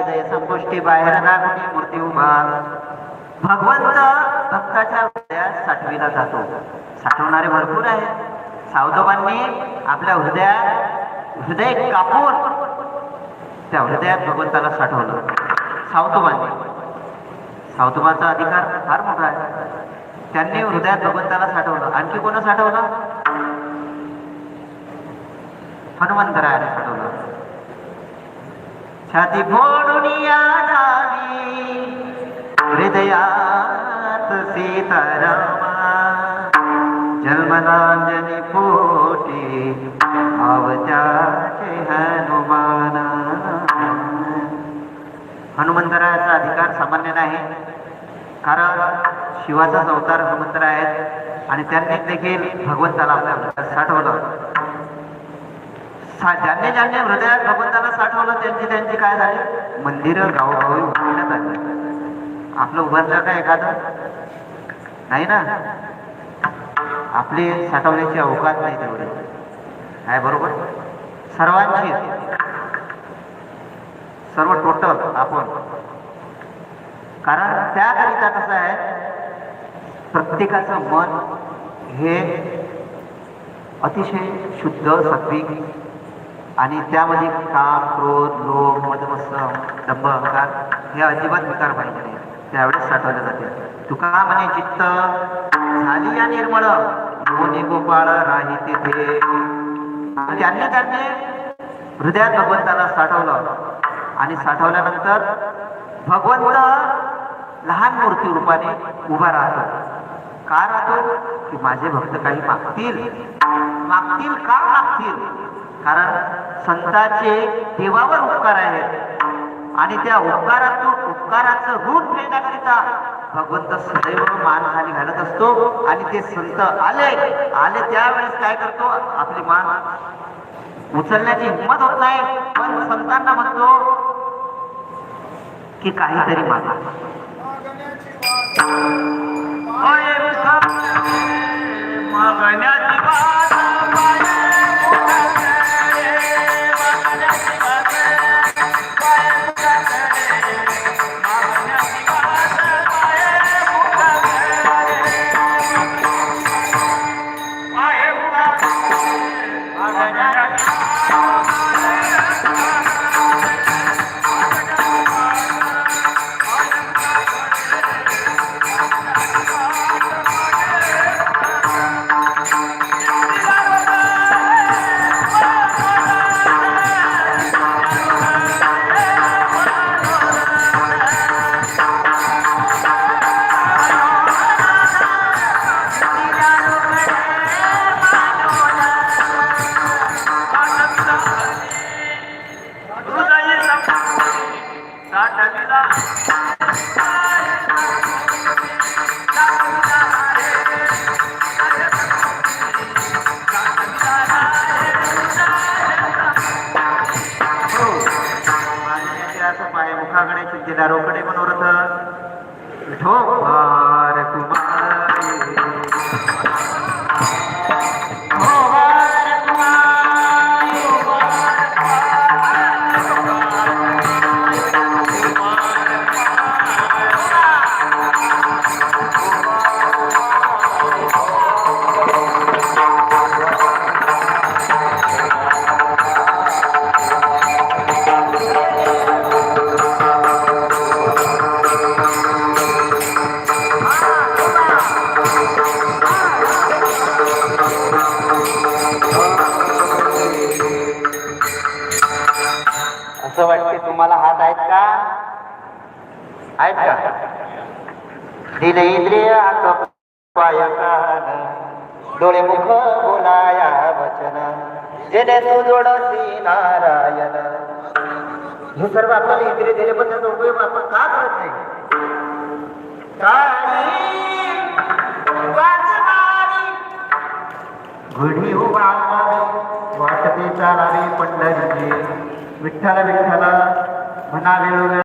हृदय संपुष्टी बाहेर नागुनी मूर्ती उभा. भगवंत भक्ताच्या हृदयात साठविला जातो. साठवणारे भरपूर आहेत. सावधबांनी आपल्या हृदय कापून त्या हृदयात भगवंताला साठवलं. सावधबांचा अधिकार फार मोठा आहे. त्यांनी हृदयात भगवंताला साठवलं. आणखी कोण साठवलं? हनुमंतरायाने साठवलं. छाती फोडून या जावी हृदयात सीतारामा, जन्मदांजनी पोटी आवत्याचे हनुमाना. हनुमंतरायाचा अधिकार सामान्य नाही, कारण शिवाचाच अवतार हनुमंतराय आहेत आणि त्यांनी देखील भगवंताला आपल्या हृदयात साठवलं. ज्यांनी हृदयात भगवंताला साठवलं त्यांची काय झाली? मंदिरं गावोगावी उभारण्यात आली. आपलं उभारलं का एखादं? नाही ना. आपली साठवण्याची अवकाश नाही तेवढी आहे. बरोबर. सर्वांची, सर्व टोटल आपण. कारण त्याकरिता कसं आहे, प्रत्येकाचं मन हे अतिशय शुद्ध सात्विक आणि त्यामध्ये काम, क्रोध, लोभ, मदमत्सर, दंभ, अहंकार हे अजिबात विकार पाहिजे नाही. त्यावेळेस साठवले जाते. तुका म्हणे चित्त झाली या निर्मळ, मोनी गोपाळ राही तेथे. त्यांनी हृदयात भगवंताला साठवलं आणि साठवल्यानंतर भगवंत लहान मूर्ती रूपाने उभा राहतो. का राहतो? की माझे भक्त काही मागतील का मागतील? कारण संतांचे देवावर उपकार आहेत आणि त्या उपकाराचं ऋण फेडण्याकरिता भगवंत सदैव मान खाली घालत असतो. आणि ते संत आले त्यावेळेस काय करतो? आपली मान उचलण्याची हिंमत होत नाही, पण संतांना म्हणतो की काहीतरी मागा. मुखाकडे चिंतेदारोकडे मनोरथ विठोबार असं वाटते तुम्हाला हात आहेत का? आहेत का? दिन इंद्रिय हात पाय कान डोळे मुख बोलाया वचन जेणे तू जोडसी नारायण. हे सर्व आपल्याला इंद्रिय दिले, पण त्याचा उपयोग आपण का करत नाही? घडी उभारावी वाटते चालावी पंढरीची. विठ्ठल विठ्ठल म्हणावे